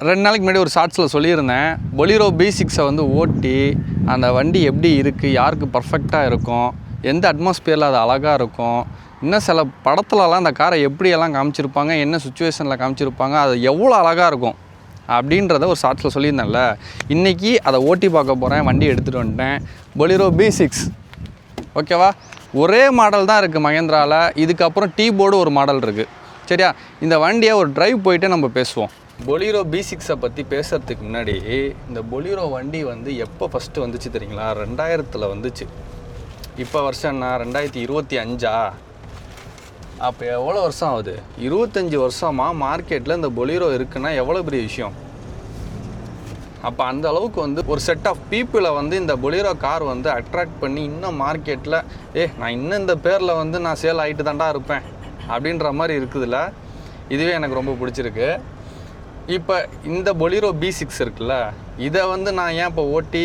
2 நாளைக்கு முன்னாடி ஒரு ஷார்ட்ஸில் சொல்லியிருந்தேன், பொலிரோ B6 வந்து ஓட்டி அந்த வண்டி எப்படி இருக்குது, யாருக்கு பர்ஃபெக்டாக இருக்கும், எந்த அட்மாஸ்பியரில் அது அழகாக இருக்கும், இன்னும் சில படத்துலலாம் அந்த காரை எப்படியெல்லாம் காமிச்சிருப்பாங்க, என்ன சுச்சுவேஷனில் காமிச்சிருப்பாங்க, அது எவ்வளோ அழகாக இருக்கும் அப்படின்றத ஒரு ஷார்ட்ஸில் சொல்லியிருந்தேன்ல. இன்றைக்கி அதை ஓட்டி பார்க்க போகிறேன். வண்டி எடுத்துகிட்டு வந்துட்டேன், பொலிரோ B6. ஓகேவா? ஒரே மாடல் தான் இருக்குது மகேந்திராவில். இதுக்கப்புறம் டீ போர்டு ஒரு மாடல் இருக்குது. சரியா? இந்த வண்டியை ஒரு டிரைவ் போயிட்டு நம்ம பேசுவோம். பொலிரோ B6 பற்றி பேசுகிறதுக்கு முன்னாடி, இந்த பொலிரோ வண்டி வந்து எப்போ ஃபஸ்ட்டு வந்துச்சு தெரியுங்களா? 2000 வந்துச்சு. இப்போ வருஷம் என்ன, 2025? அப்போ எவ்வளோ வருஷம் ஆகுது? 25 வருஷமாக மார்க்கெட்டில் இந்த பொலிரோ இருக்குன்னா எவ்வளோ பெரிய விஷயம். அப்போ அந்த அளவுக்கு வந்து ஒரு செட் ஆஃப் பீப்புளை வந்து இந்த பொலிரோ கார் வந்து அட்ராக்ட் பண்ணி இன்னும் மார்க்கெட்டில் நான் இன்னும் இந்த பேரில் வந்து நான் சேல் ஆகிட்டு தாண்டா இருப்பேன் அப்படின்ற மாதிரி இருக்குதுல்ல. இதுவே எனக்கு ரொம்ப பிடிச்சிருக்கு. இப்போ இந்த பொலிரோ B6 இருக்குல்ல, இதை வந்து நான் ஏன் இப்போ ஓட்டி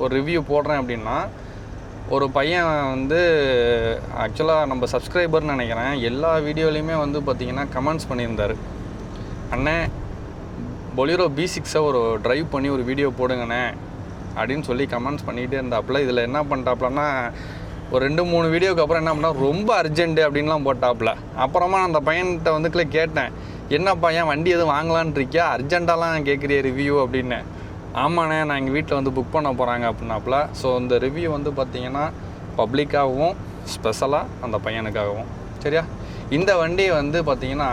ஒரு ரிவ்யூ போடுறேன் அப்படின்னா, ஒரு பையன் வந்து ஆக்சுவலாக நம்ம சப்ஸ்கிரைபர்னு நினைக்கிறேன், எல்லா வீடியோலையுமே வந்து பார்த்திங்கன்னா கமெண்ட்ஸ் பண்ணியிருந்தார். அண்ணே பொலிரோ B6 ஒரு ட்ரைவ் பண்ணி ஒரு வீடியோ போடுங்கண்ணே அப்படின்னு சொல்லி கமெண்ட்ஸ் பண்ணிகிட்டே இருந்தாப்புல. இதில் என்ன பண்ணிட்டாப்புலன்னா, ஒரு 2-3 வீடியோக்கு அப்புறம் என்ன பண்ணால் ரொம்ப அர்ஜென்ட்டு அப்படின்லாம் போட்டாப்புல. அப்புறமா அந்த பையன்கிட்ட வந்து கேட்டேன், என்னப்பா ஏன் வண்டி எதுவும் வாங்கலான்னு இருக்கியா, அர்ஜென்ட்டாலாம் கேட்குறிய ரிவ்யூ அப்படின்னு. ஆமாண்ணே, நான் எங்கள் வீட்டில் வந்து புக் பண்ண போகிறாங்க அப்படின்னாப்புல. ஸோ இந்த ரிவ்யூ வந்து பார்த்திங்கன்னா பப்ளிக்காகவும் ஸ்பெஷலாக அந்த பையனுக்காகவும். சரியா? இந்த வண்டி வந்து பார்த்திங்கன்னா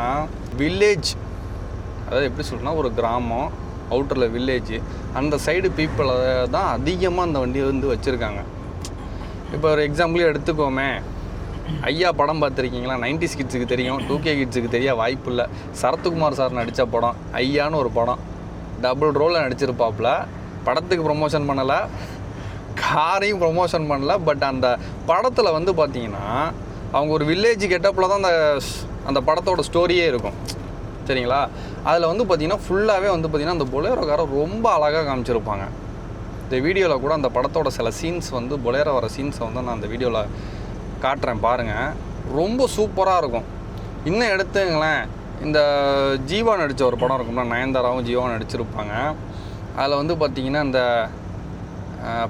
வில்லேஜ், அதாவது எப்படி சொல்லணும்னா ஒரு கிராமம், அவுட்டரில் வில்லேஜ், அந்த சைடு பீப்புளை தான் அதிகமாக அந்த வண்டியை வந்து வச்சுருக்காங்க. இப்போ ஒரு எக்ஸாம்பிளே எடுத்துக்கோமே, ஐயா படம் பார்த்துருக்கீங்களா? 90s கிட்ஸுக்கு தெரியும், 2K கிட்ஸுக்கு தெரிய வாய்ப்பு இல்லை. சரத்குமார் சார் நடித்த படம் ஐயான்னு ஒரு படம். டபுள் ரோலில் நடிச்சிருப்பாப்புல. படத்துக்கு ப்ரொமோஷன் பண்ணலை, காரையும் ப்ரொமோஷன் பண்ணலை. பட் அந்த படத்தில் வந்து பார்த்திங்கன்னா அவங்க ஒரு வில்லேஜ் கெட்டப்பில் தான் அந்த படத்தோட ஸ்டோரியே இருக்கும். சரிங்களா? அதில் வந்து பார்த்திங்கன்னா ஃபுல்லாகவே வந்து பார்த்திங்கன்னா அந்த பொலேரோ காரை ரொம்ப அழகாக காமிச்சிருப்பாங்க. இந்த வீடியோவில் கூட அந்த படத்தோட சில சீன்ஸ் வந்து பொலேரோ வர சீன்ஸை வந்து நான் அந்த வீடியோவில் காட்டுறேன் பாருங்கள். ரொம்ப சூப்பராக இருக்கும். இன்னும் எடுத்துங்களேன், இந்த ஜீவா நடித்த ஒரு படம் இருக்கும்னா, நயன்தாராவும் ஜீவாவும் நடிச்சிருப்பாங்க. அதில் வந்து பார்த்திங்கன்னா இந்த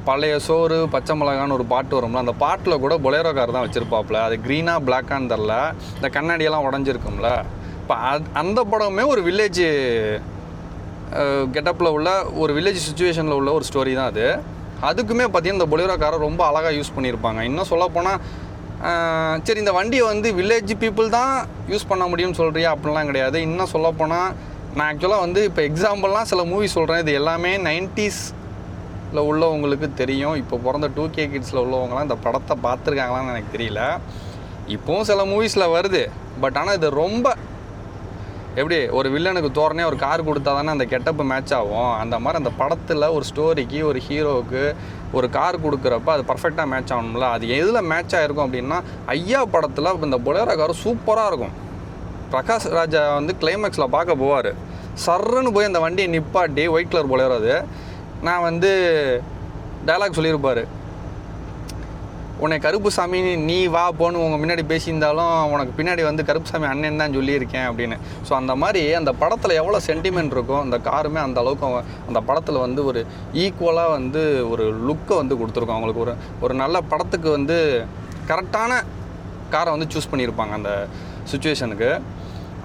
பழைய சோறு பச்சை மிளகான்னு ஒரு பாட்டு வரும்ல, அந்த பாட்டில் கூட பொலேரோ கார் தான் வச்சுருப்பாப்புல. அது க்ரீனாக பிளாக்கான்னு தெரில, இந்த கண்ணாடியெல்லாம் உடஞ்சிருக்கும்ல. இப்போ அந்த படமே ஒரு வில்லேஜ் கெட்டப்பில் உள்ள ஒரு வில்லேஜ் சுச்சுவேஷனில் உள்ள ஒரு ஸ்டோரி தான் அது. அதுக்குமே பார்த்திங்கன்னா இந்த பொலேரோ காரை ரொம்ப அழகாக யூஸ் பண்ணியிருப்பாங்க. இன்னும் சொல்லப்போனால் சரி, இந்த வண்டியை வந்து வில்லேஜ் பீப்புள் தான் யூஸ் பண்ண முடியும்னு சொல்கிறியா அப்படின்லாம் கிடையாது. இன்னும் சொல்லப்போனால் நான் ஆக்சுவலாக வந்து இப்போ எக்ஸாம்பிள்லாம் சில மூவி சொல்கிறேன், இது எல்லாமே 90s உள்ளவங்களுக்கு தெரியும். இப்போ பிறந்த 2K கிட்ஸில் உள்ளவங்களாம் இந்த படத்தை பார்த்துருக்காங்களான்னு எனக்கு தெரியல. இப்போவும் சில மூவிஸில் வருது. பட் ஆனால் இது ரொம்ப எப்படி ஒரு வில்லனுக்கு தோரணே ஒரு கார் கொடுத்தா தானே அந்த கெட்டப்பு மேட்ச் ஆகும். அந்த மாதிரி அந்த படத்தில் ஒரு ஸ்டோரிக்கு ஒரு ஹீரோவுக்கு ஒரு கார் கொடுக்குறப்ப அது பர்ஃபெக்டாக மேட்ச் ஆகணும்ல. அது எதில் மேட்ச் ஆகிருக்கும் அப்படின்னா, ஐயா படத்தில் இந்த பொலேரோ கார் சூப்பராக இருக்கும். பிரகாஷ் ராஜா வந்து கிளைமேக்ஸில் பார்க்க போவார், சர்ன்னு போய் அந்த வண்டியை நிப்பாட்டி, ஒயிட் கலர் பொலேரோ அது, நான் வந்து டைலாக் சொல்லியிருப்பார், உன்னை கருப்புசாமி நீ வா போன்னு உங்கள் முன்னாடி பேசியிருந்தாலும் உனக்கு பின்னாடி வந்து கருப்புசாமி அண்ணன் தான் சொல்லியிருக்கேன் அப்படின்னு. ஸோ அந்த மாதிரி அந்த படத்தில் எவ்வளோ சென்டிமெண்ட் இருக்கும், அந்த காருமே அந்த அளவுக்கு அந்த படத்தில் வந்து ஒரு ஈக்குவலாக வந்து ஒரு லுக்கை வந்து கொடுத்துருக்கோம். அவங்களுக்கு ஒரு நல்ல படத்துக்கு வந்து கரெக்டான காரை வந்து சூஸ் பண்ணியிருப்பாங்க அந்த சுச்சுவேஷனுக்கு.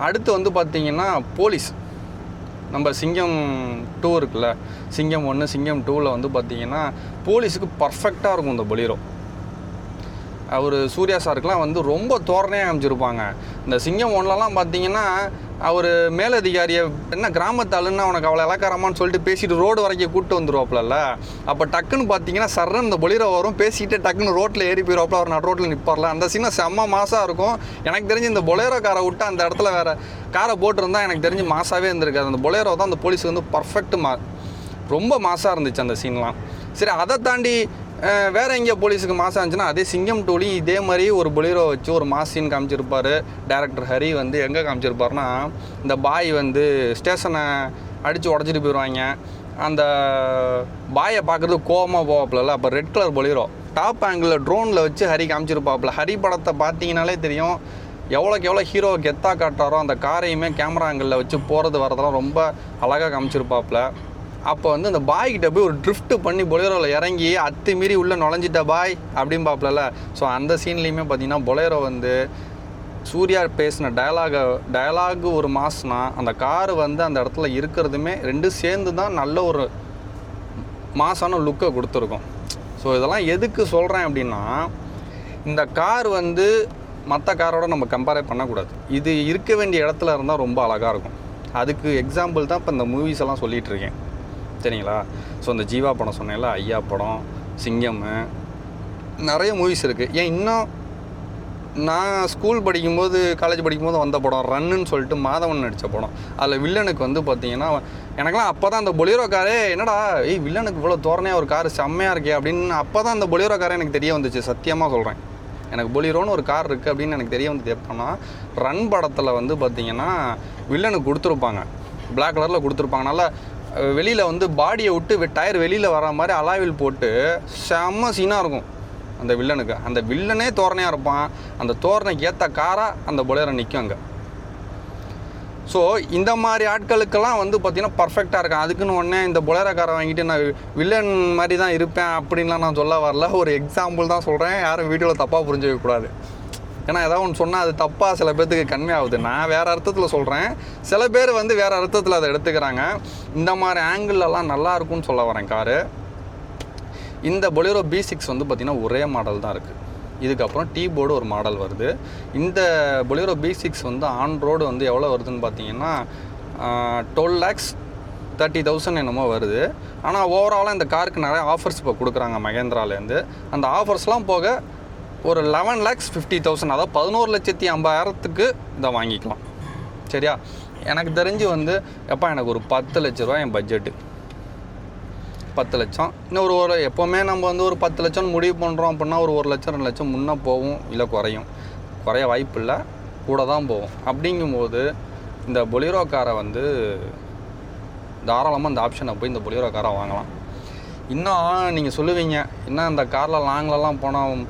அடுத்து வந்து பார்த்திங்கன்னா போலீஸ், நம்ம சிங்கம் 2 இருக்குல்ல, சிங்கம் 1 சிங்கம் 2ல் வந்து பார்த்திங்கன்னா போலீஸுக்கு பர்ஃபெக்டாக இருக்கும் இந்த பொலிரோ. அவர் சூர்யா சாருக்கெலாம் வந்து ரொம்ப தோரணையாக அமைச்சிருப்பாங்க. இந்த சிங்கம் 1லலாம் பார்த்தீங்கன்னா அவர் மேலதிகாரியை என்ன கிராமத்தாளுன்னா அவனுக்கு அவளை இலக்காரமான்னு சொல்லிட்டு பேசிட்டு ரோடு வரைக்கும் கூப்பிட்டு வந்துடுவாப்புல. அப்போ டக்குன்னு பார்த்தீங்கன்னா சர்ன்னு இந்த பொலிரோ வரும், பேசிட்டு டக்குன்னு ரோட்டில் ஏறி போயிடுவாப்புல, அவர் நடு ரோட்டில் நிற்பார்ல. அந்த சீனை செம்ம மாசாக இருக்கும். எனக்கு தெரிஞ்சு இந்த பொலேரோ காரை விட்டு அந்த இடத்துல வேறு காரை போட்டிருந்தா எனக்கு தெரிஞ்சு மாசாவே இருந்திருக்காது. அந்த பொலேரோ தான் அந்த போலீஸுக்கு வந்து பர்ஃபெக்ட் ரொம்ப மாசாக இருந்துச்சு அந்த சீன்லாம். சரி, அதை தாண்டி வேறு எங்கேயோ போலீஸுக்கு மாதம் இருந்துச்சுன்னா, அதே சிங்கம் 2லையும் இதே மாதிரி ஒரு பொலிரோ வச்சு ஒரு மாஸ் சீன் காமிச்சிருப்பார். டேரக்டர் ஹரி வந்து எங்கே காமிச்சிருப்பாருன்னா, இந்த பாய் வந்து ஸ்டேஷனை அடித்து உடச்சிட்டு போயிடுவாங்க. அந்த பாயை பார்க்குறது கோவமாக போவாப்புல. அப்போ ரெட் கலர் பொலிரோ டாப் ஆங்கிளில் ட்ரோனில் வச்சு ஹரி காமிச்சிருப்பாப்புல. ஹரி படத்தை பார்த்தீங்கனாலே தெரியும், எவ்வளோக்கு எவ்வளோ ஹீரோவை கெத்தாக காட்டுறாரோ அந்த காரையுமே கேமரா ஆங்கிளில் வச்சு போகிறது வரதெல்லாம் ரொம்ப அழகாக காமிச்சிருப்பாப்புல. அப்போ வந்து அந்த பாய்கிட்ட போய் ஒரு ட்ரிஃப்ட் பண்ணி பொலேரோவில் இறங்கி அத்துமீறி உள்ளே நுழைஞ்சிட்ட பாய் அப்படின்பாப்புல. ஸோ அந்த சீன்லேயுமே பார்த்தீங்கன்னா பொலேரோ வந்து சூர்யா பேசின டயலாகு ஒரு மாஸ்னா அந்த காரு வந்து அந்த இடத்துல இருக்கிறதுமே ரெண்டும் சேர்ந்து தான் நல்ல ஒரு மாசான லுக்கை கொடுத்துருக்கோம். ஸோ இதெல்லாம் எதுக்கு சொல்கிறேன் அப்படின்னா, இந்த கார் வந்து மற்ற காரோட நம்ம கம்பேரே பண்ணக்கூடாது. இது இருக்க வேண்டிய இடத்துல இருந்தால் ரொம்ப அழகாக இருக்கும். அதுக்கு எக்ஸாம்பிள் தான் இப்போ இந்த மூவிஸ் எல்லாம் சொல்லிகிட்டு இருக்கேன், சரிங்களா? ஸோ இந்த ஜீவா படம் சொன்னேன்ல, ஐயா படம், சிங்கம், நிறைய மூவிஸ் இருக்குது. ஏன் இன்னும் நான் ஸ்கூல் படிக்கும்போது காலேஜ் படிக்கும்போது வந்த படம் ரன்னுன்னு சொல்லிட்டு மாதவன் நடித்த படம். அதில் வில்லனுக்கு வந்து பார்த்திங்கன்னா எனக்குலாம் அப்போ தான் அந்த பொலேரோ காரே என்னடா வில்லனுக்கு இவ்வளோ தோரணையாக ஒரு கார் செம்மையாக இருக்கே அப்படின்னு அப்போ தான் அந்த பொலேரோ காரே எனக்கு தெரிய வந்துச்சு. சத்தியமாக சொல்கிறேன், எனக்கு பொலேரோன்னு ஒரு கார் இருக்குது அப்படின்னு எனக்கு தெரிய வந்தது எப்போனா ரன் படத்தில் வந்து பார்த்திங்கன்னா வில்லனுக்கு கொடுத்துருப்பாங்க, பிளாக் கலரில் கொடுத்துருப்பாங்க. நல்லா வெளியில் வந்து பாடியை விட்டு டயர் வெளியில் வர மாதிரி அலாவில் போட்டு செம்ம சீனாக இருக்கும் அந்த வில்லனுக்கு. அந்த வில்லனே தோரணையாக இருப்பான், அந்த தோரணைக்கு ஏற்ற காராக அந்த பொலேரோ நிற்கும் அங்கே. ஸோ இந்த மாதிரி ஆட்களுக்கெல்லாம் வந்து பார்த்திங்கன்னா பர்ஃபெக்டாக இருக்கும். அதுக்குன்னு ஒன்றே இந்த பொலேரோ காரை வாங்கிட்டு நான் வில்லன் மாதிரி தான் இருப்பேன் அப்படின்லாம் நான் சொல்ல வரல, ஒரு எக்ஸாம்பிள் தான் சொல்கிறேன். யாரும் வீடியோவில் தப்பாக புரிஞ்சுக்கக்கூடாது. ஏன்னா ஏதாவது ஒன்று சொன்னால் அது தப்பாக சில பேர்த்துக்கு கன்மையாகுது. நான் வேறு அர்த்தத்தில் சொல்கிறேன், சில பேர் வந்து வேறு அர்த்தத்தில் அதை எடுத்துக்கிறாங்க. இந்த மாதிரி ஆங்கிள்லாம் நல்லாயிருக்கும்னு சொல்ல வரேன் காரு. இந்த பொலேரோ B6 வந்து பார்த்திங்கன்னா ஒரே மாடல் தான் இருக்குது. இதுக்கப்புறம் டீ போர்டு ஒரு மாடல் வருது. இந்த பொலேரோ B6 வந்து ஆன் ரோடு வந்து எவ்வளோ வருதுன்னு பார்த்தீங்கன்னா 12,30,000 என்னமோ வருது. ஆனால் ஓவராலாக இந்த காருக்கு நிறைய ஆஃபர்ஸ் இப்போ கொடுக்குறாங்க மகேந்திராலேருந்து. அந்த ஆஃபர்ஸ்லாம் போக ஒரு 11,50,000, அதாவது 11,50,000 இதை வாங்கிக்கலாம். சரியா? எனக்கு தெரிஞ்சு வந்து எப்போ எனக்கு ஒரு 10 லட்ச ரூபா என் பட்ஜெட்டு, 10 லட்சம். இன்னும் ஒரு எப்போவுமே நம்ம வந்து ஒரு 10 லட்சம் முடிவு பண்ணுறோம் அப்படின்னா ஒரு 1 லட்சம் 2 லட்சம் முன்னே போகும், இல்லை குறைய வாய்ப்பு இல்லை, கூட தான் போகும். அப்படிங்கும்போது இந்த பொலேரோ காரை வந்து தாராளமாக இந்த ஆப்ஷனை போய் இந்த பொலேரோ காரை வாங்கலாம். இன்னும் நீங்கள் சொல்லுவீங்க, இன்னும் இந்த காரில் லாங்லலாம் போனால்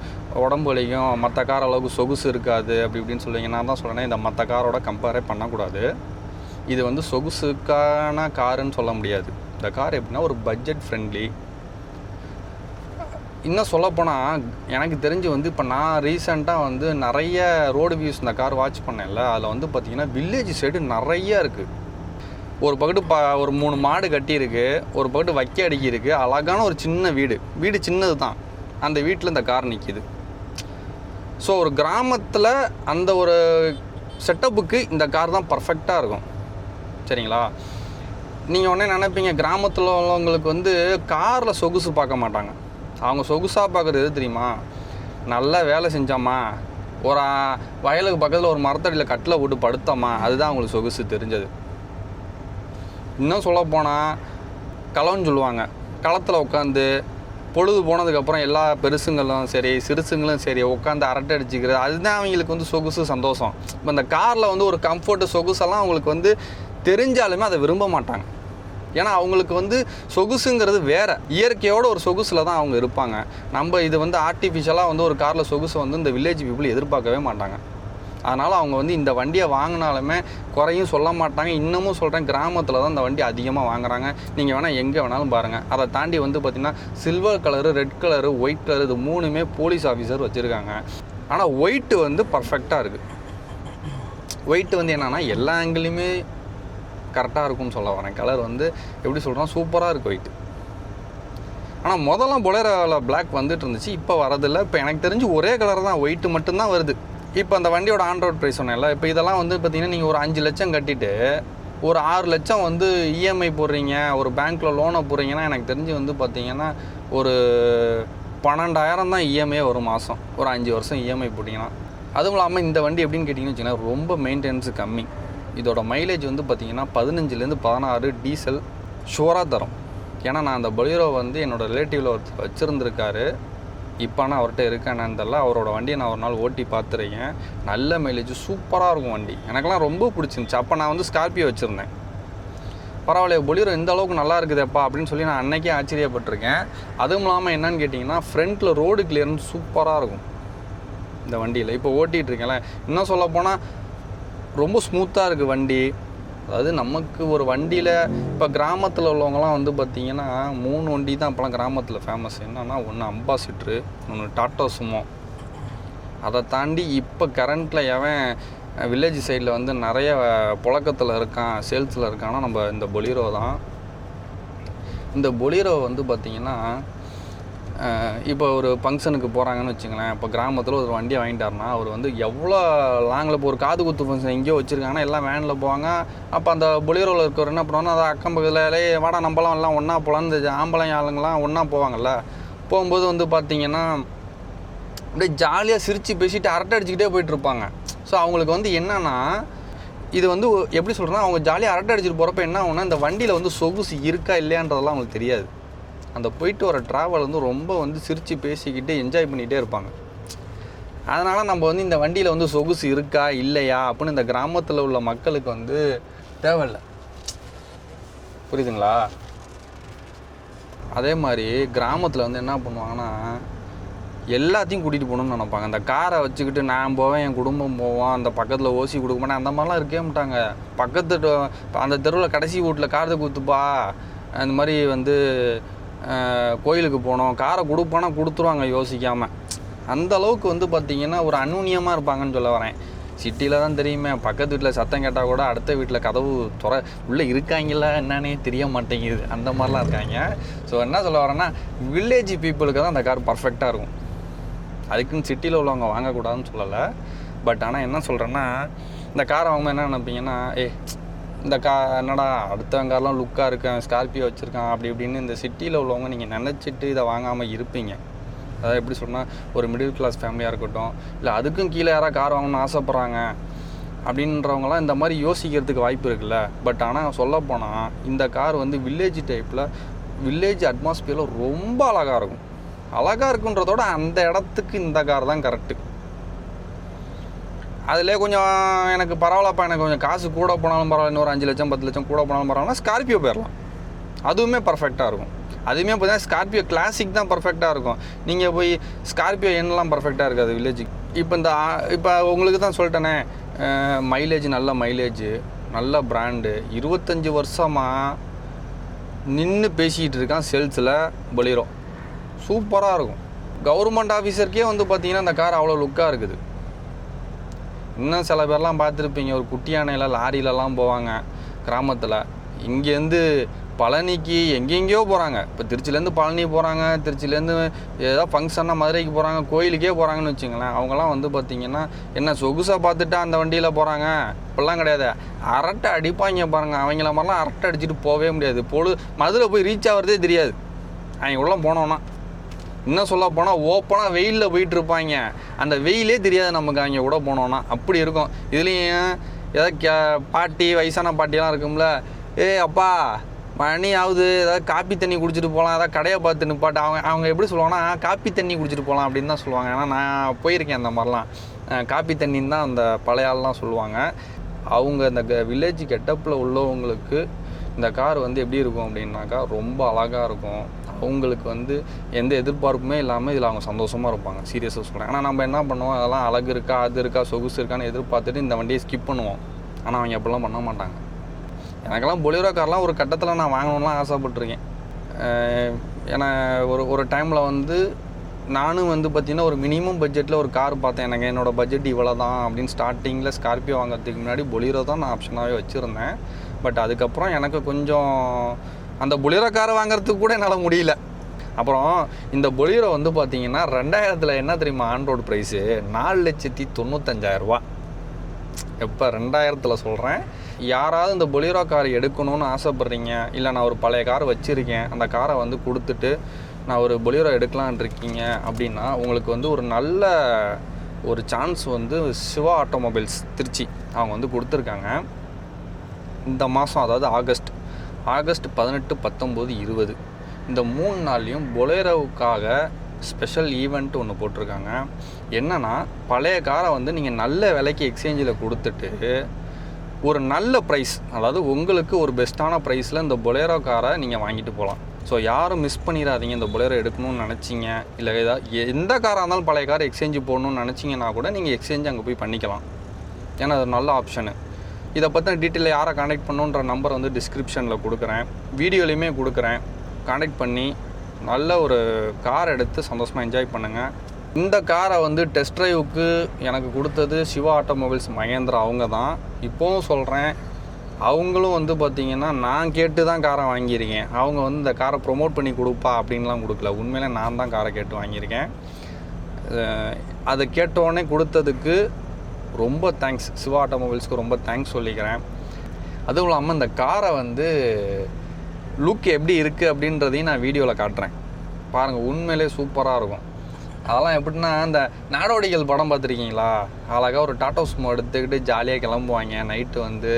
உடம்பு வலிக்கும், மற்ற கார் அளவுக்கு சொகுசு இருக்காது அப்படி இப்படின்னு சொல்லுவீங்க. நான் தான் சொல்கிறேன், இந்த மற்ற காரோட கம்பேரே பண்ணக்கூடாது. இது வந்து சொகுசுக்கான காருன்னு சொல்ல முடியாது. இந்த கார் எப்படின்னா ஒரு பட்ஜெட் ஃப்ரெண்ட்லி. இன்னும் சொல்லப்போனால் எனக்கு தெரிஞ்சு வந்து இப்போ நான் ரீசெண்டாக வந்து நிறைய ரோடு வியூஸ் இந்த கார் வாட்ச் பண்ணேன்ல, அதில் வந்து பார்த்திங்கன்னா வில்லேஜ் சைடு நிறைய இருக்குது. ஒரு பக்கத்து ஒரு 3 மாடு கட்டியிருக்கு, ஒரு பக்கத்து வைக்க அடிக்கிருக்கு, அழகான ஒரு சின்ன வீடு சின்னது தான், அந்த வீட்டில் இந்த கார் நிற்கிது. ஸோ ஒரு கிராமத்தில் அந்த ஒரு செட்டப்புக்கு இந்த கார் தான் பர்ஃபெக்டாக இருக்கும். சரிங்களா? நீங்கள் உடனே நினைப்பீங்க, கிராமத்தில் உள்ளவங்களுக்கு வந்து காரில் சொகுசு பார்க்க மாட்டாங்க. அவங்க சொகுசாக பார்க்குறது எது தெரியுமா? நல்லா வேலை செஞ்சோமா, ஒரு வயலுக்கு பக்கத்தில் ஒரு மரத்தடியில் கட்டில் போட்டு படுத்தோமா, அதுதான் அவங்களுக்கு சொகுசு தெரிஞ்சது. இன்னும் சொல்லப்போனால் களம்னு சொல்லுவாங்க, களத்தில் உட்காந்து பொழுது போனதுக்கப்புறம் எல்லா பெருசுங்களும் சரி சிறுசுங்களும் சரி உட்காந்து அரட்டை அடிச்சுக்கிறது, அதுதான் அவங்களுக்கு வந்து சொகுசு, சந்தோஷம். இப்போ இந்த காரில் வந்து ஒரு கம்ஃபர்ட்டு சொகுசெல்லாம் அவங்களுக்கு வந்து தெரிஞ்சாலுமே அதை விரும்ப மாட்டாங்க. ஏன்னா அவங்களுக்கு வந்து சொகுசுங்கிறது வேறு, இயற்கையோட ஒரு சொகுசில் தான் அவங்க இருப்பாங்க. நம்ம இது வந்து ஆர்டிஃபிஷியலாக வந்து ஒரு காரில் சொகுசை வந்து இந்த வில்லேஜ் பீப்புள் எதிர்பார்க்கவே மாட்டாங்க. அதனால் அவங்க வந்து இந்த வண்டியை வாங்கினாலுமே குறையும் சொல்ல மாட்டாங்க. இன்னமும் சொல்கிறேன், கிராமத்தில் தான் இந்த வண்டி அதிகமாக வாங்குறாங்க. நீங்கள் வேணால் எங்கே வேணாலும் பாருங்கள். அதை தாண்டி வந்து பார்த்திங்கன்னா silver colour, red colour, white colour, இது 3மே போலீஸ் ஆஃபீஸர் வச்சுருக்காங்க. ஆனால் ஒயிட்டு வந்து பர்ஃபெக்டாக இருக்குது. ஒயிட்டு வந்து என்னென்னா எல்லா ஆங்கிலையுமே கரெக்டாக இருக்கும்னு சொல்ல வரேன். கலர் வந்து எப்படி சொல்கிறோம், சூப்பராக இருக்குது ஒயிட்டு. ஆனால் முதல்லாம் பொலேரோவில் பிளாக் வந்துட்டு இருந்துச்சு, இப்போ வரதில்லை. இப்போ எனக்கு தெரிஞ்சு ஒரே கலர் தான், ஒயிட்டு மட்டும்தான் வருது. இப்போ அந்த வண்டியோட ஆன் ரோட் ப்ரைஸ் சொன்னேன்ல, இப்போ இதெல்லாம் வந்து பார்த்திங்கன்னா நீங்கள் ஒரு 5 லட்சம் கட்டிட்டு ஒரு 6 லட்சம் வந்து இஎம்ஐ போடுறீங்க, ஒரு பேங்க்கில் லோனை போடுறீங்கன்னா எனக்கு தெரிஞ்சு வந்து பார்த்திங்கன்னா ஒரு 12,000 தான் இஎம்ஐ ஒரு மாதம், ஒரு 5 வருஷம் இஎம்ஐ போட்டிங்கன்னா. அதுவும் இல்லாமல் இந்த வண்டி எப்படின்னு கேட்டிங்கன்னு வச்சிங்கன்னா ரொம்ப மெயின்டெனன்ஸு கம்மி. இதோட மைலேஜ் வந்து பார்த்திங்கன்னா 15லேருந்து 16 டீசல் ஷுவராக தரும். ஏன்னா நான் அந்த பொலேரோ வந்து என்னோடய ரிலேட்டிவில் ஒருத்தர் வச்சுருந்துருக்காரு. இப்போ நான் அவர்கிட்ட இருக்கானு தெரியல, அவரோட வண்டியை நான் ஒரு நாள் ஓட்டி பார்த்துருக்கேன். நல்ல மைலேஜ், சூப்பராக இருக்கும் வண்டி. எனக்கெல்லாம் ரொம்ப பிடிச்சிருந்துச்சி. அப்போ நான் வந்து ஸ்கார்பியோ வச்சுருந்தேன். பரவாயில்ல, பொலேரோ இந்த அளவுக்கு நல்லா இருக்குதுப்பா அப்படின்னு சொல்லி நான் அன்றைக்கே ஆச்சரியப்பட்டிருக்கேன். அதுவும் இல்லாமல் என்னன்னு கேட்டிங்கன்னா ஃப்ரண்ட்டில் ரோடு கிளியரன்ஸ் சூப்பராக இருக்கும். இந்த வண்டியில் இப்போ ஓட்டிகிட்டு இருக்கேன்ல. இன்னும் சொல்லப்போனால் ரொம்ப ஸ்மூத்தாக இருக்குது வண்டி. அதாவது நமக்கு ஒரு வண்டியில் இப்போ கிராமத்தில் உள்ளவங்கலாம் வந்து பார்த்திங்கன்னா 3 வண்டி தான் அப்போலாம் கிராமத்தில் ஃபேமஸ். என்னென்னா ஒன்று அம்பாசிட்ரு, ஒன்று டாட்டா சுமோ. அதை தாண்டி இப்போ கரண்ட்டில் எவன் வில்லேஜ் சைடில் வந்து நிறைய புழக்கத்தில் இருக்கான், சேல்ஸில் இருக்கான்னா நம்ம இந்த பொலீரோ தான். இந்த பொலீரோ வந்து பார்த்திங்கன்னா இப்போ ஒரு ஃபங்க்ஷனுக்கு போகிறாங்கன்னு வச்சுங்களேன். இப்போ கிராமத்தில் ஒரு வண்டியை வாங்கிட்டாருன்னா அவர் வந்து எவ்வளோ லாங்கில் இப்போ ஒரு காது குத்து ஃபங்க்ஷன் எங்கேயோ வச்சுருக்காங்கன்னா எல்லாம் வேனில் போவாங்க. அப்போ அந்த பொலீரோவில் இருக்கிறவர் என்ன பண்ணுவாங்கன்னா அதை அக்கம் பக்கத்தில் வாடா நம்பலாம் எல்லாம் ஒன்றா போகலான்னு இந்த ஆம்பளை ஆளுங்களாம் ஒன்றா போவாங்கள்ல. போகும்போது வந்து பார்த்திங்கன்னா அப்படியே ஜாலியாக சிரித்து பேசிட்டு அரட்டை அடிச்சுக்கிட்டே போயிட்டுருப்பாங்க. ஸோ அவங்களுக்கு வந்து என்னென்னா இது வந்து எப்படி சொல்கிறேன்னா அவங்க ஜாலியாக அரட்டை அடிச்சுட்டு போகிறப்ப என்ன ஆகுனா இந்த வண்டியில் வந்து சொகுசு இருக்கா இல்லையான்றதெல்லாம் அவங்களுக்கு தெரியாது. அந்த போயிட்டு வர ட்ராவல் வந்து ரொம்ப வந்து சிரித்து பேசிக்கிட்டு என்ஜாய் பண்ணிகிட்டே இருப்பாங்க. அதனால் நம்ம வந்து இந்த வண்டியில் வந்து சொகுசு இருக்கா இல்லையா அப்படின்னு இந்த கிராமத்தில் உள்ள மக்களுக்கு வந்து தேவையில்லை. புரியுதுங்களா? அதே மாதிரி கிராமத்தில் வந்து என்ன பண்ணுவாங்கன்னா எல்லாத்தையும் கூட்டிகிட்டு போகணுன்னு நினைப்பாங்க. அந்த காரை வச்சுக்கிட்டு நான் போவேன், என் குடும்பம் போவோம், அந்த பக்கத்தில் ஓசி கொடுக்க மாட்டேன், அந்த மாதிரிலாம் இருக்கவே மாட்டாங்க. பக்கத்து அந்த தெருவில் கடைசி வீட்டில் காரத்தை கொடுத்துப்பா, அந்த மாதிரி வந்து கோயிலுக்கு போனோம், காரை கொடுப்பானா கொடுத்துருவாங்க யோசிக்காமல். அந்த அளவுக்கு வந்து பார்த்திங்கன்னா ஒரு அந்யூன்யமாக இருப்பாங்கன்னு சொல்ல வரேன். சிட்டியில் தான் தெரியுமே, பக்கத்து வீட்டில் சத்தம் கேட்டால் கூட அடுத்த வீட்டில் கதவு உள்ளே இருக்காங்களா என்னன்னே தெரிய மாட்டேங்குது, அந்த மாதிரிலாம் இருக்காங்க. ஸோ என்ன சொல்ல வரேன்னா வில்லேஜ் பீப்புளுக்கு தான் அந்த கார் பர்ஃபெக்டாக இருக்கும். அதுக்குன்னு சிட்டியில் உள்ளவங்க வாங்கக்கூடாதுன்னு சொல்லலை. பட் ஆனால் என்ன சொல்கிறேன்னா இந்த காரை வாங்கும்போது என்ன நினைப்பீங்கன்னா இந்த என்னடா அடுத்தவங்க காரெலாம் லுக்காக இருக்கேன், ஸ்கார்பியோ வச்சுருக்கான் அப்படி இப்படின்னு இந்த சிட்டியில் உள்ளவங்க நீங்கள் நினச்சிட்டு இதை வாங்காமல் இருப்பீங்க. அதாவது எப்படி சொன்னால் ஒரு மிடில் கிளாஸ் ஃபேமிலியாக இருக்கட்டும், இல்லை அதுக்கும் கீழே யாராவது கார் வாங்கணும்னு ஆசைப்பட்றாங்க அப்படின்றவங்களாம் இந்த மாதிரி யோசிக்கிறதுக்கு வாய்ப்பு இருக்குல்ல. பட் ஆனால் சொல்லப்போனால் இந்த கார் வந்து வில்லேஜ் டைப்பில் வில்லேஜ் அட்மாஸ்பியரில் ரொம்ப அழகாக இருக்கும். அழகாக இருக்குன்றதோட அந்த இடத்துக்கு இந்த கார் தான் கரெக்டு. அதிலே கொஞ்சம் எனக்கு பரவாயில்லப்பா, எனக்கு கொஞ்சம் காசு கூட போனாலும் பரவாயில்ல, இன்னொரு 5 லட்சம் 10 லட்சம் கூட போனாலும் பரவாயில்ல, ஸ்கார்பியோ போயிடலாம். அதுவுமே பர்ஃபெக்டாக இருக்கும். அதுவுமே பார்த்தீங்கன்னா ஸ்கார்பியோ கிளாசிக் தான் பர்ஃபெக்டாக இருக்கும். நீங்கள் போய் ஸ்கார்பியோ என்னெல்லாம் பர்ஃபெக்டாக இருக்காது வில்லேஜுக்கு. இப்போ உங்களுக்கு தான் சொல்லிட்டேனே, மைலேஜ் நல்ல மைலேஜ், நல்ல பிராண்டு, 25 வருஷமாக நின்று பேசிக்கிட்டு இருக்கான் சேல்ஸில் பொலீரோ. சூப்பராக இருக்கும். கவர்மெண்ட் ஆஃபீஸருக்கே வந்து பார்த்திங்கன்னா அந்த கார் அவ்வளோ லுக்காக இருக்குது. இன்னும் சில பேர்லாம் பார்த்துருப்பீங்க, ஒரு குட்டி யானையில் லாரியிலலாம் போவாங்க கிராமத்தில். இங்கேருந்து பழனிக்கு எங்கெங்கேயோ போகிறாங்க. இப்போ திருச்சிலேருந்து பழனி போகிறாங்க, திருச்சிலேருந்து ஏதோ ஃபங்க்ஷன்னா மதுரைக்கு போகிறாங்க, கோயிலுக்கே போகிறாங்கன்னு வச்சுங்களேன். அவங்களாம் வந்து பார்த்திங்கன்னா என்ன சொகுசாக பார்த்துட்டா அந்த வண்டியில் போகிறாங்க இப்படிலாம் கிடையாது. அரட்டை அடிப்பாங்க பாருங்கள். அவங்கள மாதிரிலாம் அரட்டை அடிச்சுட்டு போகவே முடியாது. மதுரை போய் ரீச் ஆகிறதே தெரியாது அவங்க உள்ள போனோன்னா. இன்னும் சொல்ல போனால் ஓப்பனாக வெயிலில் போயிட்டுருப்பாங்க. அந்த வெயிலே தெரியாது நமக்கு அவங்க கூட போனோன்னா, அப்படி இருக்கும். இதுலேயும் ஏதாவது பாட்டி வயசான பாட்டியெல்லாம் இருக்கும்ல, அப்பா மணி ஆகுது, ஏதாவது காப்பி தண்ணி குடிச்சிட்டு போகலாம், ஏதாவது கடையை பார்த்து நிப்பாட்டு. அவங்க எப்படி சொல்லுவாங்கன்னா காப்பி தண்ணி குடிச்சிட்டு போகலாம் அப்படின்னு தான் சொல்லுவாங்க. ஏன்னா நான் போயிருக்கேன் அந்த மாதிரிலாம். காப்பி தண்ணின்னு தான் அந்த பழைய ஆள்லாம் சொல்லுவாங்க. அவங்க இந்த வில்லேஜ் கெட்டப்பில் உள்ளவங்களுக்கு இந்த கார் வந்து எப்படி இருக்கும் அப்படின்னாக்கா ரொம்ப அழகாக இருக்கும். அவங்களுக்கு வந்து எந்த எதிர்பார்ப்புமே இல்லாமல் இதில் அவங்க சந்தோஷமாக இருப்பாங்க. சீரியஸாக சொல்கிறேன். ஆனால் நம்ம என்ன பண்ணுவோம், அதெல்லாம் அழகு இருக்கா, அது இருக்கா, சொகுசு இருக்கான்னு எதிர்பார்த்துட்டு இந்த வண்டியை ஸ்கிப் பண்ணுவோம். ஆனால் அவங்க அப்படிலாம் பண்ண மாட்டாங்க. எனக்கெல்லாம் பொலீரோ கார்லாம் ஒரு கட்டத்தில் நான் வாங்கணும்லாம் ஆசைப்பட்டிருக்கேன். ஏன்னா ஒரு டைமில் வந்து நானும் வந்து பார்த்திங்கன்னா ஒரு மினிமம் பட்ஜெட்டில் ஒரு கார் பார்த்தேன். எனக்கு என்னோடய பட்ஜெட் இவ்வளோ தான் அப்படின்னு ஸ்டார்டிங்கில் ஸ்கார்பியோ வாங்குறதுக்கு முன்னாடி பொலீரோ தான் நான் ஆப்ஷனாகவே வச்சுருந்தேன். பட் அதுக்கப்புறம் எனக்கு கொஞ்சம் அந்த பொலீரோ காரை வாங்குறதுக்கு கூட என்னால் முடியல. அப்புறம் இந்த பொலீரோ வந்து பார்த்திங்கன்னா 2000 என்ன தெரியுமா ஆன்-ரோடு ப்ரைஸு? 4,95,000 எப்போ 2000 சொல்கிறேன். யாராவது இந்த பொலீரோ கார் எடுக்கணும்னு ஆசைப்பட்றீங்க, இல்லை நான் ஒரு பழைய கார் வச்சுருக்கேன், அந்த காரை வந்து கொடுத்துட்டு நான் ஒரு பொலீரோ எடுக்கலான் இருக்கீங்க அப்படின்னா உங்களுக்கு வந்து ஒரு நல்ல ஒரு சான்ஸ் வந்து சிவா ஆட்டோமொபைல்ஸ் திருச்சி அவங்க வந்து கொடுத்துருக்காங்க. இந்த மாதம், அதாவது ஆகஸ்ட் 18, 19, 20 இந்த 3 நாள்லையும் பொலேரோவுக்காக ஸ்பெஷல் ஈவெண்ட் ஒன்று போட்டிருக்காங்க. என்னென்னா பழைய காரை வந்து நீங்கள் நல்ல விலைக்கு எக்ஸ்சேஞ்சில் கொடுத்துட்டு ஒரு நல்ல ப்ரைஸ், அதாவது உங்களுக்கு ஒரு பெஸ்ட்டான ப்ரைஸில் இந்த பொலேரோ காரை நீங்கள் வாங்கிட்டு போகலாம். ஸோ யாரும் மிஸ் பண்ணிடாதீங்க. இந்த பொலேரோ எடுக்கணும்னு நினச்சிங்க, இல்லை எந்த காராக இருந்தாலும் பழைய கார் எக்ஸ்சேஞ்சு போடணும்னு நினச்சிங்கன்னா கூட நீங்கள் எக்ஸ்சேஞ்சு அங்கே போய் பண்ணிக்கலாம். ஏன்னா அது நல்ல ஆப்ஷனு. இதை பற்றின டீட்டெயில் யாரை கான்டாக்ட் பண்ணுன்ற நம்பர் வந்து டிஸ்கிரிப்ஷனில் கொடுக்குறேன், வீடியோலையுமே கொடுக்குறேன். கான்டாக்ட் பண்ணி நல்ல ஒரு கார் எடுத்து சந்தோஷமாக என்ஜாய் பண்ணுங்கள். இந்த காரை வந்து டெஸ்ட் ட்ரைவுக்கு எனக்கு கொடுத்தது சிவா ஆட்டோமொபைல்ஸ் மகேந்திரா அவங்க தான். இப்போவும் சொல்கிறேன், அவங்களும் வந்து பார்த்திங்கன்னா நான் கேட்டு தான் காரை வாங்கியிருக்கேன். அவங்க வந்து இந்த காரை ப்ரொமோட் பண்ணி கொடுப்பா அப்படின்லாம் கொடுக்கல. உண்மையிலே நான் தான் காரை கேட்டு வாங்கியிருக்கேன். அதை கேட்டோடனே கொடுத்ததுக்கு ரொம்ப தேங்க்ஸ். சிவா ஆட்டோமொபைல்ஸ்க்கு ரொம்ப தேங்க்ஸ் சொல்லிக்கிறேன். அதுவும் இல்லாமல் இந்த காரை வந்து லுக் எப்படி இருக்குது அப்படின்றதையும் நான் வீடியோவில் காட்டுறேன். பாருங்கள், உண்மையிலே சூப்பராக இருக்கும். அதெல்லாம் எப்படின்னா, இந்த நாடோடிகள் படம் பார்த்துருக்கீங்களா? அழகாக ஒரு டாட்டா சுமோ எடுத்துக்கிட்டு ஜாலியாக கிளம்புவாங்க. நைட்டு வந்து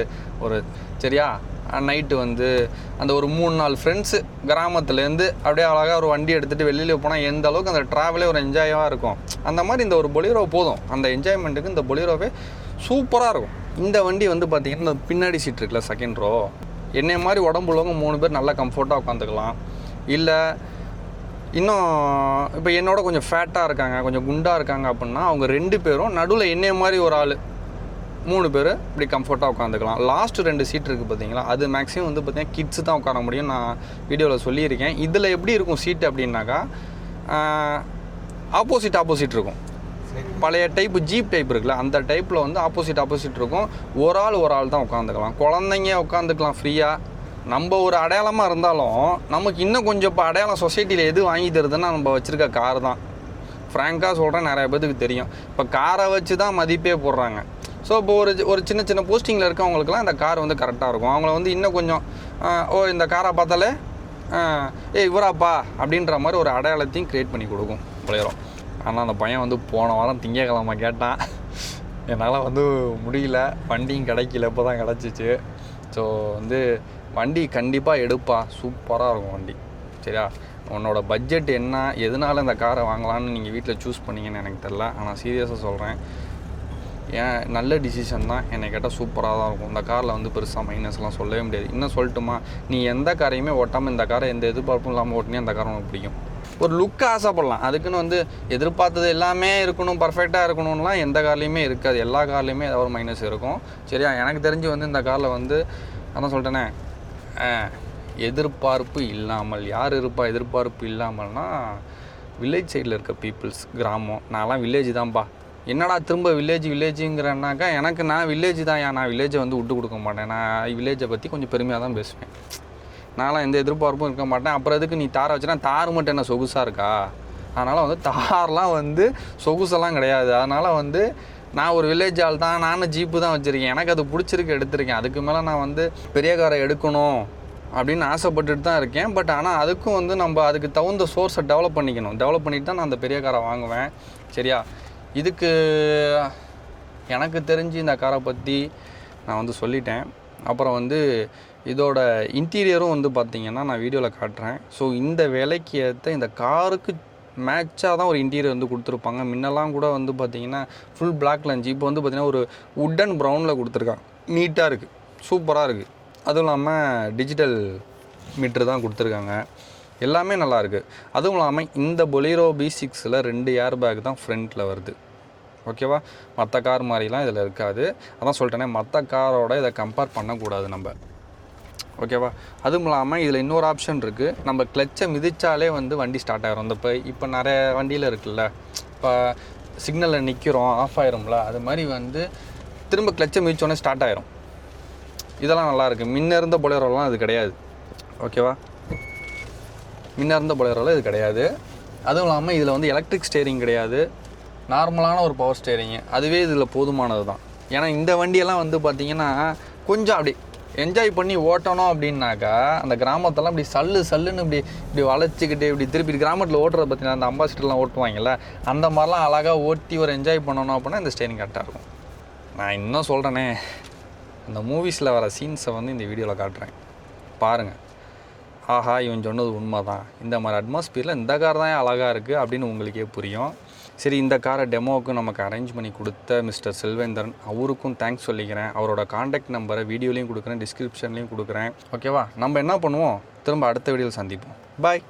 ஒரு சரியா நைட்டு வந்து அந்த ஒரு 3-4 ஃப்ரெண்ட்ஸு கிராமத்துலேருந்து அப்படியே அழகாக ஒரு வண்டி எடுத்துகிட்டு வெளியில் போனால் எந்த அளவுக்கு அந்த ட்ராவலே ஒரு என்ஜாயாக இருக்கும். அந்த மாதிரி இந்த ஒரு பொலிரோ போதும். அந்த என்ஜாய்மெண்ட்டுக்கு இந்த பொலிரோவே சூப்பராக இருக்கும். இந்த வண்டி வந்து பார்த்திங்கன்னா, இந்த பின்னாடி சீட் இருக்குல்ல, செகண்ட் ரோ, என்னை மாதிரி உடம்பு உள்ளவங்க 3 பேர் நல்லா கம்ஃபர்ட்டாக உட்காந்துக்கலாம். இல்லை இன்னும் இப்போ என்னோட கொஞ்சம் ஃபேட்டாக இருக்காங்க, கொஞ்சம் குண்டாக இருக்காங்க அப்படின்னா அவங்க 2 பேரும் நடுவில் என்னைய மாதிரி ஒரு ஆள் 3 பேர் இப்படி கம்ஃபர்ட்டாக உட்காந்துக்கலாம். லாஸ்ட்டு 2 சீட் இருக்குது பார்த்தீங்களா, அது மேக்ஸிமம் வந்து பார்த்திங்கன்னா கிட்ஸு தான் உட்கார முடியும். நான் வீடியோவில் சொல்லியிருக்கேன். இதில் எப்படி இருக்கும் சீட்டு அப்படின்னாக்கா, ஆப்போசிட் இருக்கும். பழைய டைப்பு ஜீப் டைப் இருக்குல்ல, அந்த டைப்பில் வந்து ஆப்போசிட் இருக்கும். ஒரு ஆள் தான் உட்காந்துக்கலாம். குழந்தைங்க உட்காந்துக்கலாம் ஃப்ரீயாக. நம்ம ஒரு அடையாளமாக இருந்தாலும் நமக்கு இன்னும் கொஞ்சம் இப்போ அடையாளம் சொசைட்டியில் எது வாங்கி தருதுன்னா நம்ம வச்சுருக்க கார் தான். ஃப்ராங்காக சொல்கிறேன், நிறைய பேருக்கு தெரியும். இப்போ காரை வச்சு தான் மதிப்பே போடுறாங்க. ஸோ இப்போ ஒரு சின்ன போஸ்டிங்கில் இருக்கவங்களுக்குலாம் இந்த கார் வந்து கரெக்டாக இருக்கும். அவங்கள வந்து இன்னும் கொஞ்சம் இந்த காரை பார்த்தாலே இவராப்பா அப்படின்ற மாதிரி ஒரு அடையாளத்தையும் க்ரியேட் பண்ணி கொடுக்கும் பொலேரோ. ஆனால் அந்த பையன் வந்து போன வாரம் திங்கக்கிழமை கேட்டான். என்னால் வந்து முடியல, வண்டியும் கிடைக்கல, இப்போ தான் கிடச்சிச்சு. ஸோ வந்து வண்டி கண்டிப்பாக எடுப்பா, சூப்பராக இருக்கும் வண்டி. சரியா? உன்னோட பட்ஜெட் என்ன, எதனால் இந்த காரை வாங்கலான்னு நீங்கள் வீட்டில் சூஸ் பண்ணிங்கன்னு எனக்கு தெரில. ஆனால் சீரியஸாக சொல்கிறேன், ஏன் நல்ல டிசிஷன் தான். என்னை கேட்டால் சூப்பராக தான் இருக்கும். இந்த காரில் வந்து பெருசாக மைனஸ்லாம் சொல்லவே முடியாது. இன்னும் சொல்லட்டுமா, நீ எந்த காரையுமே ஓட்டாமல் இந்த காரை எந்த எதிர்பார்ப்பும் இல்லாமல் ஓட்டினே அந்த காரை உனக்கு பிடிக்கும். ஒரு லுக்கு ஆசைப்படலாம். அதுக்குன்னு வந்து எதிர்பார்த்தது எல்லாமே இருக்கணும், பர்ஃபெக்டாக இருக்கணும்லாம் எந்த கார்லேயுமே இருக்காது. எல்லா கார்லேயுமே ஏதாவது ஒரு மைனஸ் இருக்கும். சரியா? எனக்கு தெரிஞ்சு வந்து இந்த காரில் வந்து அதான் சொல்லிட்டேனே, எதிர்பார்ப்பு இல்லாமல் யார் இருப்பா? எதிர்பார்ப்பு இல்லாமல்னா வில்லேஜ் சைடில் இருக்க பீப்புள்ஸ், கிராமம். நான்லாம் வில்லேஜ் தான்ப்பா. என்னடா திரும்ப வில்லேஜுங்கிறனாக்கா, நான் வில்லேஜ் தான். நான் வில்லேஜை வந்து விட்டு கொடுக்க மாட்டேன். நான் வில்லேஜை பற்றி கொஞ்சம் பெருமையாக தான் பேசுவேன். நான்லாம் எந்த எதிர்பார்ப்பும் இருக்க மாட்டேன். அப்புறம் எதுக்கு நீ தாரை வச்சுனா, தார் மட்டும் என்ன சொகுசாக இருக்கா? அதனால் வந்து தார்லாம் வந்து சொகுசெல்லாம் கிடையாது. அதனால் வந்து நான் ஒரு வில்லேஜ் ஆள் தான். நானும் ஜீப்பு தான் வச்சுருக்கேன். எனக்கு அது பிடிச்சிருக்கு, எடுத்திருக்கேன். அதுக்கு மேலே நான் வந்து பெரிய காரை எடுக்கணும் அப்படின்னு ஆசைப்பட்டுட்டு தான் இருக்கேன். பட் ஆனால் அதுக்கும் வந்து நம்ம அதுக்கு தகுந்த சோர்ஸை டெவலப் பண்ணிட்டு தான் நான் அந்த பெரிய காரை வாங்குவேன். சரியா? இதுக்கு எனக்கு தெரிஞ்சு இந்த காரை பற்றி நான் வந்து சொல்லிட்டேன். அப்புறம் வந்து இதோட இன்டீரியரும் வந்து பார்த்திங்கன்னா நான் வீடியோவில் காட்டுறேன். ஸோ இந்த விலைக்கு ஏற்ற இந்த காருக்கு மேட்சாக தான் ஒரு இன்டீரியர் வந்து கொடுத்துருப்பாங்க. முன்னெல்லாம் கூட வந்து பார்த்திங்கன்னா ஃபுல் பிளாக்ல இருந்துச்சு. இப்போ வந்து பார்த்திங்கன்னா ஒரு உட்டன் ப்ரௌனில் கொடுத்துருக்காங்க. நீட்டாக இருக்குது, சூப்பராக இருக்குது. அதுவும் இல்லாமல் டிஜிட்டல் மீட்ரு தான் கொடுத்துருக்காங்க. எல்லாமே நல்லாயிருக்கு. அதுவும் இல்லாமல் இந்த பொலீரோ B6ல் 2 ஏர் பேக் தான் ஃப்ரண்ட்டில் வருது. ஓகேவா? மற்ற கார் மாதிரிலாம் இதில் இருக்காது. அதான் சொல்லிட்டேனே, மற்ற காரோட இதை கம்பேர் பண்ணக்கூடாது நம்ம. ஓகேவா? அதுவும் இல்லாமல் இதில் இன்னொரு ஆப்ஷன் இருக்குது. நம்ம கிளச்சை மிதித்தாலே வந்து வண்டி ஸ்டார்ட் ஆகிரும். இப்போ நிறைய வண்டியில் இருக்குல்ல, இப்போ சிக்னலில் நிற்கிறோம், ஆஃப் ஆயிரும்ல, அது மாதிரி வந்து திரும்ப கிளச்சை மிதிச்சோடனே ஸ்டார்ட் ஆகிரும். இதெல்லாம் நல்லாயிருக்கு. முன்ன இருந்த பொலேரோலாம் இது கிடையாது. ஓகேவா? முன்ன இருந்த பொலேரோவில் இது கிடையாது. அதுவும் இல்லாமல் இதில் வந்து எலக்ட்ரிக் ஸ்டேரிங் கிடையாது, நார்மலான ஒரு பவர் ஸ்டேரிங்கு. அதுவே இதில் போதுமானது தான். ஏன்னா இந்த வண்டியெல்லாம் வந்து பார்த்திங்கன்னா கொஞ்சம் அப்படி என்ஜாய் பண்ணி ஓட்டணும் அப்படின்னாக்கா, அந்த கிராமத்தெல்லாம் இப்படி சல்லுன்னு இப்படி வளைச்சிக்கிட்டு இப்படி திருப்பி கிராமத்தில் ஓட்டுறது பார்த்தீங்கன்னா, அந்த அம்பாசிடர்லாம் ஓட்டுவாங்கல்ல, அந்த மாதிரிலாம் அழகாக ஓட்டி ஒரு என்ஜாய் பண்ணணும் அப்படின்னா இந்த ஸ்டேரிங் கரெக்டாக இருக்கும். நான் இன்னும் சொல்கிறேனே, அந்த மூவிஸில் வர சீன்ஸை வந்து இந்த வீடியோவில் காட்டுறேன், பாருங்கள். ஆஹா, இவன் சொன்னது உண்மை தான். இந்த மாதிரி அட்மாஸ்பியரில் இந்த கார் தான் அழகாக இருக்குது அப்படின்னு உங்களுக்கே புரியும். சரி, இந்த காரை டெமோவுக்கு நமக்கு அரேஞ்ச் பண்ணி கொடுத்த மிஸ்டர் செல்வேந்திரன் அவருக்கும் தேங்க்ஸ் சொல்லிக்கிறேன். அவரோட காண்டாக்ட் நம்பரை வீடியோலையும் கொடுக்குறேன், டிஸ்கிரிப்ஷன்லையும் கொடுக்குறேன். ஓகேவா? நம்ம என்ன பண்ணுவோம், திரும்ப அடுத்த வீடியோவில் சந்திப்போம். பாய்.